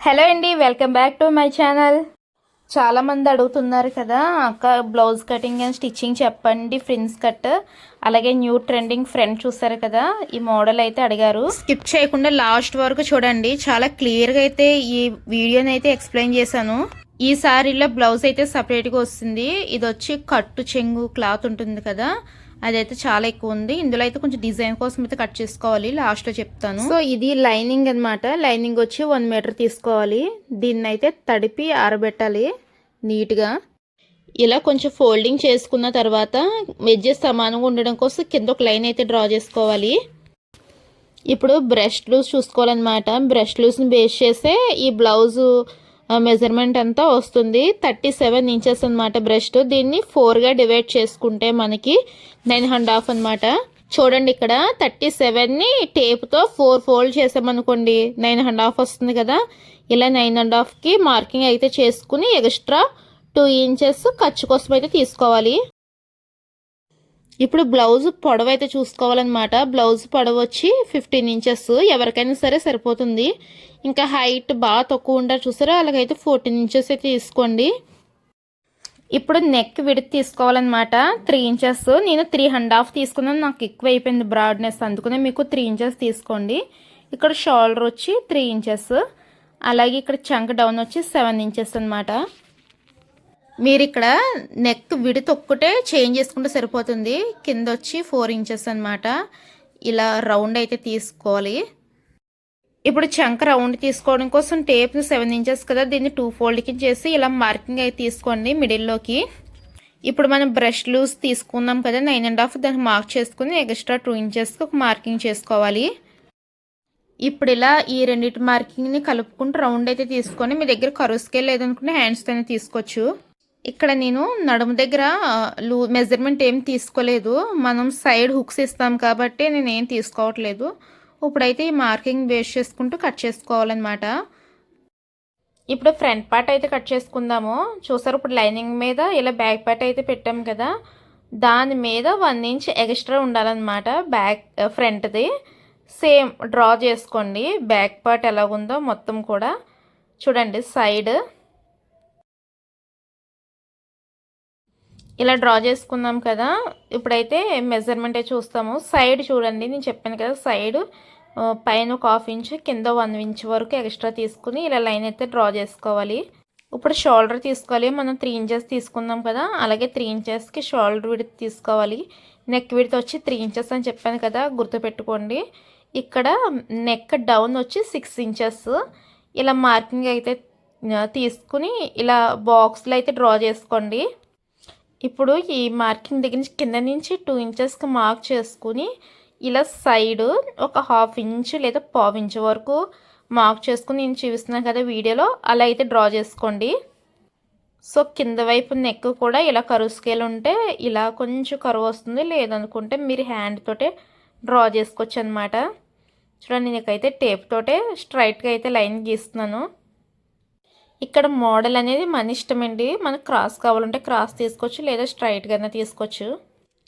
Hello అండి, welcome back to my channel. చాలామంది అడుగుతున్నారు కదా అక్క, బ్లౌజ్ కటింగ్ అండ్ స్టిచ్చింగ్ చెప్పండి, ఫ్రిన్స్ కట్, అలాగే న్యూ ట్రెండింగ్ ఫ్రంట్ చూస్తారు కదా, ఈ మోడల్ అయితే అడిగారు. స్కిప్ చేయకుండా లాస్ట్ వరకు చూడండి, చాలా క్లియర్గా అయితే ఈ వీడియోని అయితే ఎక్స్ప్లెయిన్ చేశాను. ఈ సారీలో బ్లౌజ్ అయితే సపరేట్గా వస్తుంది. ఇది వచ్చి కట్టు చెంగు క్లాత్ ఉంటుంది కదా, అదైతే చాలా ఎక్కువ ఉంది. ఇందులో అయితే కొంచెం డిజైన్ కోసం అయితే కట్ చేసుకోవాలి, లాస్ట్లో చెప్తాను. సో ఇది లైనింగ్ అనమాట. లైనింగ్ వచ్చి 1 మీటర్ తీసుకోవాలి. దీన్ని అయితే తడిపి ఆరబెట్టాలి నీట్గా. ఇలా కొంచెం ఫోల్డింగ్ చేసుకున్న తర్వాత ఎడ్జెస్ సమానంగా ఉండడం కోసం కింద ఒక లైన్ అయితే డ్రా చేసుకోవాలి. ఇప్పుడు బ్రెస్ట్ లూజ్ చూసుకోవాలన్నమాట. బ్రెస్ట్ లూజ్ని బేస్ చేసే ఈ బ్లౌజు మెజర్మెంట్ అంతా వస్తుంది. 37 ఇంచెస్ అనమాట బ్రెస్ట్. దీన్ని 4గా డివైడ్ చేసుకుంటే మనకి 9.5 అనమాట. చూడండి, ఇక్కడ 37ని టేప్తో 4 ఫోల్డ్ చేసామనుకోండి 9.5 వస్తుంది కదా. ఇలా 9.5కి మార్కింగ్ అయితే చేసుకుని ఎక్స్ట్రా 2 ఇంచెస్ ఖర్చు కోసం అయితే తీసుకోవాలి. ఇప్పుడు బ్లౌజ్ పొడవు అయితే చూసుకోవాలన్నమాట. బ్లౌజ్ పొడవు వచ్చి 15 ఇంచెస్, ఎవరికైనా సరే సరిపోతుంది. ఇంకా హైట్ బాగా తక్కువ ఉంటారు చూసారా, అలాగైతే 14 ఇంచెస్ అయితే తీసుకోండి. ఇప్పుడు నెక్ విడ్త్ తీసుకోవాలన్నమాట. 3 ఇంచెస్, నేను 3.5 తీసుకున్నాను, నాకు ఎక్కువ అయిపోయింది బ్రాడ్నెస్, అందుకనే మీకు 3 ఇంచెస్ తీసుకోండి. ఇక్కడ షోల్డర్ వచ్చి 3 ఇంచెస్, అలాగే ఇక్కడ చంక్ డౌన్ వచ్చి 7 ఇంచెస్ అనమాట. మీరు ఇక్కడ నెక్ విడ్త్ ఒక్కటే చేంజ్ చేసుకుంటే సరిపోతుంది. కింద వచ్చి 4 ఇంచెస్ అనమాట. ఇలా రౌండ్ అయితే తీసుకోవాలి. ఇప్పుడు చంక రౌండ్ తీసుకోవడం కోసం టేప్ని 7 ఇంచెస్ కదా, దీన్ని 2 ఫోల్డ్కి చేసి ఇలా మార్కింగ్ అయితే తీసుకోండి మిడిల్లోకి. ఇప్పుడు మనం బ్రష్ లూజ్ తీసుకున్నాం కదా 9.5, దాన్ని మార్క్ చేసుకుని ఎక్స్ట్రా 2 ఇంచెస్కి ఒక మార్కింగ్ చేసుకోవాలి. ఇప్పుడు ఇలా ఈ రెండింటి మార్కింగ్ని కలుపుకుంటూ రౌండ్ అయితే తీసుకొని, మీ దగ్గర కరువు స్కేల్ లేదనుకుంటే హ్యాండ్స్తోనే తీసుకోవచ్చు. ఇక్కడ నేను నడుము దగ్గర మెజర్మెంట్ ఏం తీసుకోలేదు, మనం సైడ్ హుక్స్ ఇస్తాం కాబట్టి నేను ఏం తీసుకోవట్లేదు. ఇప్పుడైతే ఈ మార్కింగ్ బేస్ చేసుకుంటూ కట్ చేసుకోవాలన్నమాట. ఇప్పుడు ఫ్రంట్ పార్ట్ అయితే కట్ చేసుకుందాము. చూసారు, ఇప్పుడు లైనింగ్ మీద ఇలా బ్యాక్ పార్ట్ అయితే పెట్టాం కదా, దాని మీద 1 ఇంచ్ ఎక్స్ట్రా ఉండాలన్నమాట. బ్యాక్ ఫ్రంట్ది సేమ్ డ్రా చేసుకోండి. బ్యాక్ పార్ట్ ఎలాగుందో మొత్తం కూడా చూడండి. సైడ్ ఇలా డ్రా చేసుకుందాం కదా. ఇప్పుడైతే మెజర్మెంటే చూస్తాము. సైడ్ చూడండి, నేను చెప్పాను కదా, సైడ్ పైన ఒక 1/2 ఇంచ్, కింద 1 ఇంచ్ వరకు ఎక్స్ట్రా తీసుకుని ఇలా లైన్ అయితే డ్రా చేసుకోవాలి. ఇప్పుడు షోల్డర్ తీసుకోవాలి. మనం 3 ఇంచెస్ తీసుకుందాం కదా, అలాగే 3 ఇంచెస్కి షోల్డర్ విడ్త్ తీసుకోవాలి. నెక్ విడ్త్ వచ్చి 3 ఇంచెస్ అని చెప్పాను కదా, గుర్తుపెట్టుకోండి. ఇక్కడ నెక్ డౌన్ వచ్చి 6 ఇంచెస్. ఇలా మార్కింగ్ అయితే తీసుకుని ఇలా బాక్స్లో అయితే డ్రా చేసుకోండి. ఇప్పుడు ఈ మార్కింగ్ దగ్గర నుంచి కింద నుంచి 2 ఇంచెస్కి మార్క్ చేసుకుని ఇలా సైడ్ ఒక 1/2 ఇంచ్ లేదా 1/4 ఇంచ్ వరకు మార్క్ చేసుకుని, నేను చూపిస్తున్నాను కదా వీడియోలో, అలా అయితే డ్రా చేసుకోండి. సో కింద వైపు నెక్ కూడా ఇలా కరువు స్కేల్ ఉంటే ఇలా కొంచెం కరువు వస్తుంది, లేదనుకుంటే మీరు హ్యాండ్ తోటే డ్రా చేసుకోవచ్చు అనమాట. చూడండి, నేనైతే టేప్ తోటే స్ట్రైట్గా అయితే లైన్ గీస్తున్నాను. ఇక్కడ మోడల్ అనేది మన ఇష్టం అండి. మనకు క్రాస్ కావాలంటే క్రాస్ తీసుకోవచ్చు, లేదా స్ట్రైట్గానే తీసుకోవచ్చు.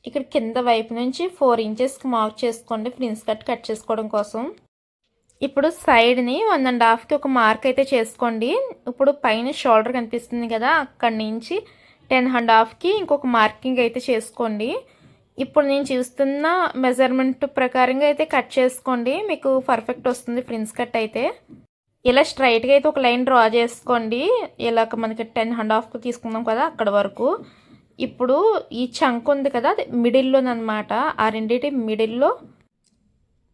ఇక్కడ కింద వైపు నుంచి 4 ఇంచెస్కి మార్క్ చేసుకోండి, ఫ్రిన్స్ కట్ చేసుకోవడం కోసం. ఇప్పుడు సైడ్ని 1.5కి ఒక మార్క్ అయితే చేసుకోండి. ఇప్పుడు పైన షోల్డర్ కనిపిస్తుంది కదా, అక్కడి నుంచి 10.5కి ఇంకొక మార్కింగ్ అయితే చేసుకోండి. ఇప్పుడు నేను చూస్తున్న మెజర్మెంట్ ప్రకారంగా అయితే కట్ చేసుకోండి, మీకు పర్ఫెక్ట్ వస్తుంది ఫ్రిన్స్ కట్ అయితే. ఇలా స్ట్రైట్గా అయితే ఒక లైన్ డ్రా చేసుకోండి. ఇలా మనకి 10.5 తీసుకుందాం కదా, అక్కడ వరకు. ఇప్పుడు ఈ చంక్ ఉంది కదా, మిడిల్లోనమాట, ఆ రెండింటి మిడిల్లో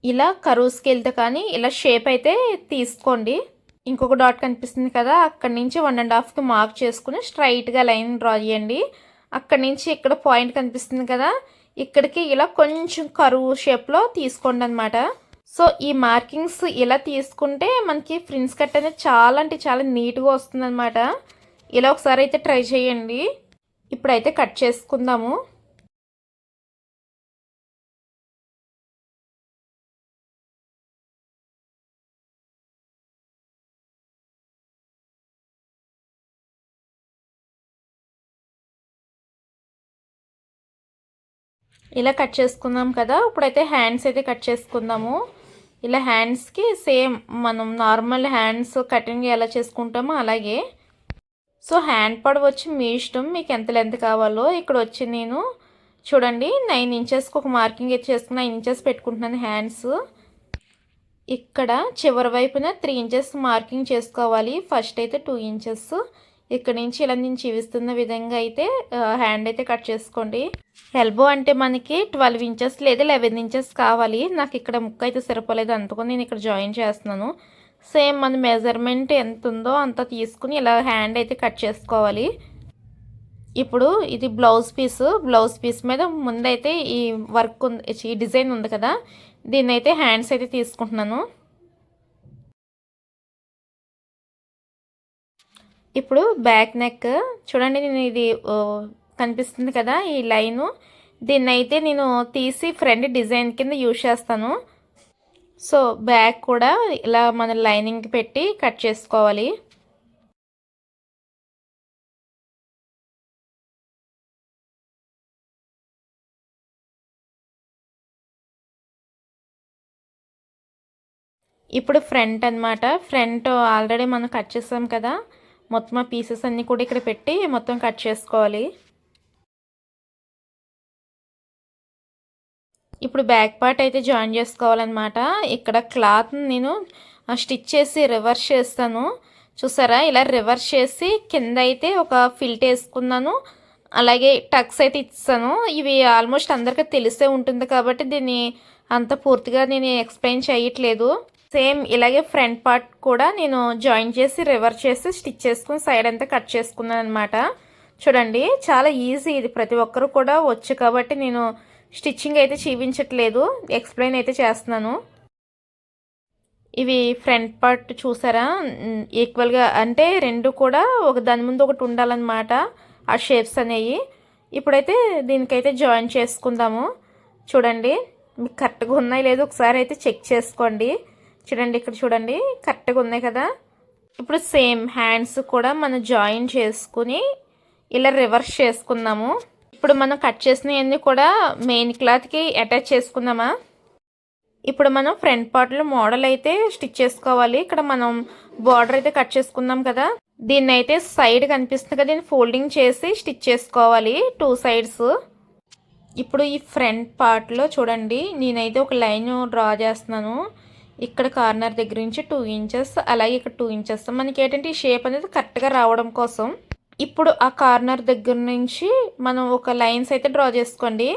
ఇలా కరువుస్కి వెళ్తే కానీ ఇలా షేప్ అయితే తీసుకోండి. ఇంకొక డాట్ కనిపిస్తుంది కదా, అక్కడి నుంచి 1.5కి మార్క్ చేసుకుని స్ట్రైట్గా లైన్ డ్రా చేయండి. అక్కడి నుంచి ఇక్కడ పాయింట్ కనిపిస్తుంది కదా, ఇక్కడికి ఇలా కొంచెం కరువు షేప్లో తీసుకోండి అనమాట. సో ఈ మార్కింగ్స్ ఇలా తీసుకుంటే మనకి ఫ్రిన్స్ కట్ అనేది చాలా అంటే చాలా నీట్గా వస్తుందన్నమాట. ఇలా ఒకసారి అయితే ట్రై చేయండి. ఇప్పుడైతే కట్ చేసుకుందాము. ఇలా కట్ చేసుకుందాం కదా. ఇప్పుడైతే హ్యాండ్స్ అయితే కట్ చేసుకుందాము. ఇలా హ్యాండ్స్కి సేమ్ మనం నార్మల్ హ్యాండ్స్ కటింగ్ ఎలా చేసుకుంటామో అలాగే. సో హ్యాండ్ పొడవు వచ్చి మీ ఇష్టం, మీకు ఎంత లెంత్ కావాలో. ఇక్కడ వచ్చి నేను చూడండి 9 ఇంచెస్కి ఒక మార్కింగ్ అయితే చేసుకుని 9 ఇంచెస్ పెట్టుకుంటున్నాను హ్యాండ్స్. ఇక్కడ చివరి వైపున 3 ఇంచెస్ మార్కింగ్ చేసుకోవాలి. ఫస్ట్ అయితే 2 ఇంచెస్ ఇక్కడ నుంచి ఇలా నేను చూపిస్తున్న విధంగా అయితే హ్యాండ్ అయితే కట్ చేసుకోండి. ఎల్బో అంటే మనకి 12 ఇంచెస్ లేదా 11 ఇంచెస్ కావాలి. నాకు ఇక్కడ ముక్క అయితే సరిపోలేదు, అందుకని నేను ఇక్కడ జాయిన్ చేస్తున్నాను. సేమ్ మన మెజర్మెంట్ ఎంత ఉందో అంత తీసుకుని ఇలా హ్యాండ్ అయితే కట్ చేసుకోవాలి. ఇప్పుడు ఇది బ్లౌజ్ పీస్ మీద ముందైతే ఈ వర్క్ ఉంది, ఈ డిజైన్ ఉంది కదా, దీన్ని అయితే హ్యాండ్స్ అయితే తీసుకుంటున్నాను. ఇప్పుడు బ్యాక్ నెక్ చూడండి, నేను ఇది కనిపిస్తుంది కదా ఈ లైను, దీన్ని అయితే నేను తీసి ఫ్రంట్ డిజైన్ కింద యూజ్ చేస్తాను. సో బ్యాక్ కూడా ఇలా మన లైనింగ్ పెట్టి కట్ చేసుకోవాలి. ఇప్పుడు ఫ్రంట్ అనమాట. ఫ్రంట్ ఆల్రెడీ మనం కట్ చేసాం కదా, మొత్తం ఆ పీసెస్ అన్నీ కూడా ఇక్కడ పెట్టి మొత్తం కట్ చేసుకోవాలి. ఇప్పుడు బ్యాక్ పార్ట్ అయితే జాయిన్ చేసుకోవాలన్నమాట. ఇక్కడ క్లాత్ నేను స్టిచ్ చేసి రివర్స్ చేస్తాను, చూసారా? ఇలా రివర్స్ చేసి కింద అయితే ఒక ఫిల్ట్ వేసుకున్నాను, అలాగే టక్స్ అయితే ఇస్తాను. ఇవి ఆల్మోస్ట్ అందరికీ తెలిసే ఉంటుంది కాబట్టి దీన్ని అంత పూర్తిగా నేను ఎక్స్ప్లెయిన్ చేయట్లేదు. సేమ్ ఇలాగే ఫ్రంట్ పార్ట్ కూడా నేను జాయిన్ చేసి రివర్స్ చేసి స్టిచ్ చేసుకుని సైడ్ అంతా కట్ చేసుకున్నాను అనమాట. చూడండి చాలా ఈజీ, ఇది ప్రతి ఒక్కరు కూడా వచ్చు కాబట్టి నేను స్టిచ్చింగ్ అయితే చూపించట్లేదు, ఎక్స్ప్లెయిన్ అయితే చేస్తున్నాను. ఇవి ఫ్రంట్ పార్ట్ చూసారా, ఈక్వల్గా అంటే రెండు కూడా ఒక దాని ముందు ఒకటి ఉండాలన్నమాట ఆ షేప్స్ అనేవి. ఇప్పుడైతే దీనికైతే జాయిన్ చేసుకుందాము. చూడండి మీకు కరెక్ట్గా ఉన్నాయి లేదు ఒకసారి అయితే చెక్ చేసుకోండి. చూడండి ఇక్కడ చూడండి కరెక్ట్గా ఉన్నాయి కదా. ఇప్పుడు సేమ్ హ్యాండ్స్ కూడా మనం జాయిన్ చేసుకుని ఇలా రివర్స్ చేసుకుందాము. ఇప్పుడు మనం కట్ చేసినవన్నీ కూడా మెయిన్ క్లాత్కి అటాచ్ చేసుకుందామా. ఇప్పుడు మనం ఫ్రంట్ పార్ట్లో మోడల్ అయితే స్టిచ్ చేసుకోవాలి. ఇక్కడ మనం బార్డర్ అయితే కట్ చేసుకుందాం కదా, దీన్ని అయితే సైడ్ కనిపిస్తుంది కదా, దీన్ని ఫోల్డింగ్ చేసి స్టిచ్ చేసుకోవాలి 2 సైడ్స్. ఇప్పుడు ఈ ఫ్రంట్ పార్ట్లో చూడండి నేనైతే ఒక లైన్ డ్రా చేస్తున్నాను. ఇక్కడ కార్నర్ దగ్గర నుంచి 2 ఇంచెస్, అలాగే ఇక్కడ 2 ఇంచెస్. మనకి ఏంటంటే ఈ షేప్ అనేది కరెక్ట్గా రావడం కోసం ఇప్పుడు ఆ కార్నర్ దగ్గర నుంచి మనం ఒక లైన్స్ అయితే డ్రా చేసుకోండి.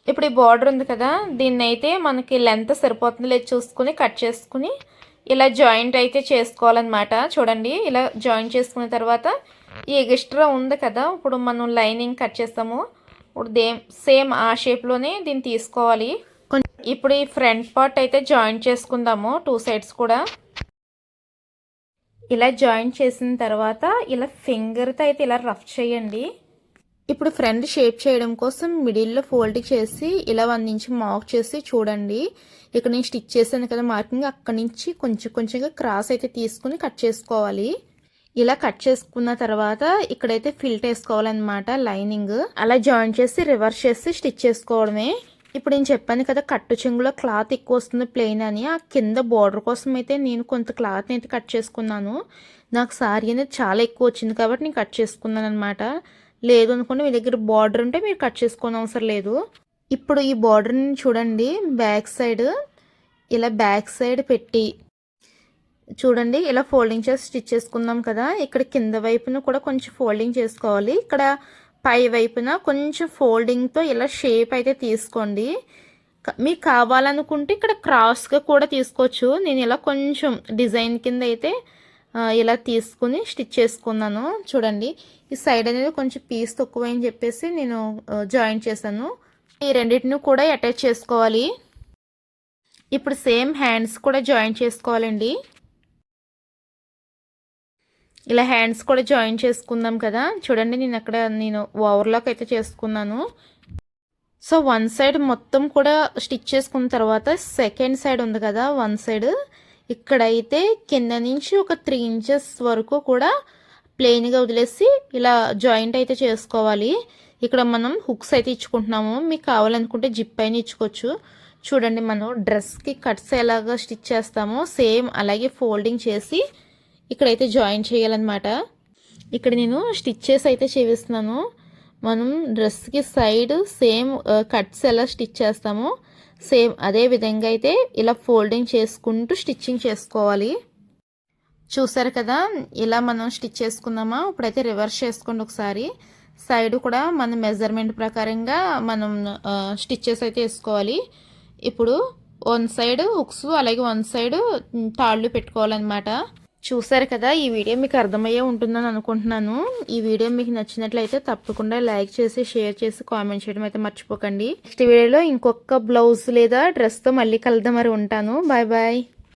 ఇప్పుడు ఈ బార్డర్ ఉంది కదా, దీన్ని అయితే మనకి లెంత్ సరిపోతుంది లేదు చూసుకుని కట్ చేసుకుని ఇలా జాయింట్ అయితే చేసుకోవాలన్నమాట. చూడండి ఇలా జాయింట్ చేసుకున్న తర్వాత ఈ ఎక్స్ట్రా ఉంది కదా, ఇప్పుడు మనం లైనింగ్ కట్ చేస్తాము, ఇప్పుడు సేమ్ ఆ షేప్లోనే దీన్ని తీసుకోవాలి. ఇప్పుడు ఈ ఫ్రంట్ పార్ట్ అయితే జాయింట్ చేసుకుందాము 2 సైడ్స్ కూడా. ఇలా జాయింట్ చేసిన తర్వాత ఇలా ఫింగర్తో అయితే ఇలా రఫ్ చేయండి. ఇప్పుడు ఫ్రంట్ షేప్ చేయడం కోసం మిడిల్లో ఫోల్డ్ చేసి ఇలా 1 ఇంచ్ మార్క్ చేసి చూడండి, ఇక్కడ నేను స్టిచ్ చేశాను కదా మార్కింగ్, అక్కడి నుంచి కొంచెం కొంచెంగా క్రాస్ అయితే తీసుకుని కట్ చేసుకోవాలి. ఇలా కట్ చేసుకున్న తర్వాత ఇక్కడైతే ఫిల్ట్ వేసుకోవాలన్నమాట లైనింగ్. అలా జాయింట్ చేసి రివర్స్ చేసి స్టిచ్ చేసుకోవడమే. ఇప్పుడు నేను చెప్పాను కదా కట్టు చెంగులో క్లాత్ ఎక్కువ వస్తుంది ప్లెయిన్ అని, ఆ కింద బార్డర్ కోసం అయితే నేను కొంత క్లాత్ని అయితే కట్ చేసుకున్నాను. నాకు సారీ అనేది చాలా ఎక్కువ వచ్చింది కాబట్టి నేను కట్ చేసుకున్నాను అనమాట. లేదు అనుకోండి మీ దగ్గర బార్డర్ ఉంటే మీరు కట్ చేసుకోని అవసరం లేదు. ఇప్పుడు ఈ బార్డర్ని చూడండి బ్యాక్ సైడ్, ఇలా బ్యాక్ సైడ్ పెట్టి చూడండి ఇలా ఫోల్డింగ్ చేసి స్టిచ్ చేసుకుందాం కదా. ఇక్కడ కింద వైపున కూడా కొంచెం ఫోల్డింగ్ చేసుకోవాలి. ఇక్కడ పై వైపున కొంచెం ఫోల్డింగ్తో ఇలా షేప్ అయితే తీసుకోండి. మీకు కావాలనుకుంటే ఇక్కడ క్రాస్గా కూడా తీసుకోవచ్చు. నేను ఇలా కొంచెం డిజైన్ కింద అయితే ఇలా తీసుకుని స్టిచ్ చేసుకున్నాను. చూడండి ఈ సైడ్ అనేది కొంచెం పీస్ తక్కువ అని చెప్పేసి నేను జాయిన్ చేశాను. ఈ రెండింటిని కూడా అటాచ్ చేసుకోవాలి. ఇప్పుడు సేమ్ హ్యాండ్స్ కూడా జాయిన్ చేసుకోవాలండి. ఇలా హ్యాండ్స్ కూడా జాయిన్ చేసుకుందాం కదా. చూడండి నేను ఓవర్లాక్ అయితే చేసుకున్నాను. సో 1 సైడ్ మొత్తం కూడా స్టిచ్ చేసుకున్న తర్వాత సెకండ్ సైడ్ ఉంది కదా 1 సైడ్, ఇక్కడైతే కింద నుంచి ఒక 3 ఇంచెస్ వరకు కూడా ప్లెయిన్గా వదిలేసి ఇలా జాయింట్ అయితే చేసుకోవాలి. ఇక్కడ మనం హుక్స్ అయితే ఇచ్చుకుంటున్నాము, మీకు కావాలనుకుంటే జిప్ అయినా ఇచ్చుకోవచ్చు. చూడండి, మనం డ్రెస్కి కట్స్ ఎలాగా స్టిచ్ చేస్తామో సేమ్ అలాగే ఫోల్డింగ్ చేసి ఇక్కడైతే జాయిన్ చేయాలన్నమాట. ఇక్కడ నేను స్టిచ్ చేసి అయితే చూపిస్తున్నాను. మనం డ్రెస్కి సైడ్ సేమ్ కట్స్ ఎలా స్టిచ్ చేస్తామో సేమ్ అదే విధంగా అయితే ఇలా ఫోల్డింగ్ చేసుకుంటూ స్టిచ్చింగ్ చేసుకోవాలి. చూసారు కదా, ఇలా మనం స్టిచ్ చేసుకుందామా. ఇప్పుడైతే రివర్స్ చేసుకోండి ఒకసారి. సైడ్ కూడా మన మెజర్మెంట్ ప్రకారంగా మనం స్టిచ్చెస్ అయితే వేసుకోవాలి. ఇప్పుడు వన్ సైడ్ హుక్స్ అలాగే వన్ సైడ్ తాళ్ళు పెట్టుకోవాలన్నమాట. చూసారు కదా, ఈ వీడియో మీకు అర్థమయ్యే ఉంటుందని అనుకుంటున్నాను. ఈ వీడియో మీకు నచ్చినట్లయితే తప్పకుండా లైక్ చేసి షేర్ చేసి కామెంట్ చేయడం అయితే మర్చిపోకండి. నెక్స్ట్ వీడియోలో ఇంకొక బ్లౌజ్ లేదా డ్రెస్తో మళ్ళీ కలుద్దాం. మరి ఉంటాను. Bye bye.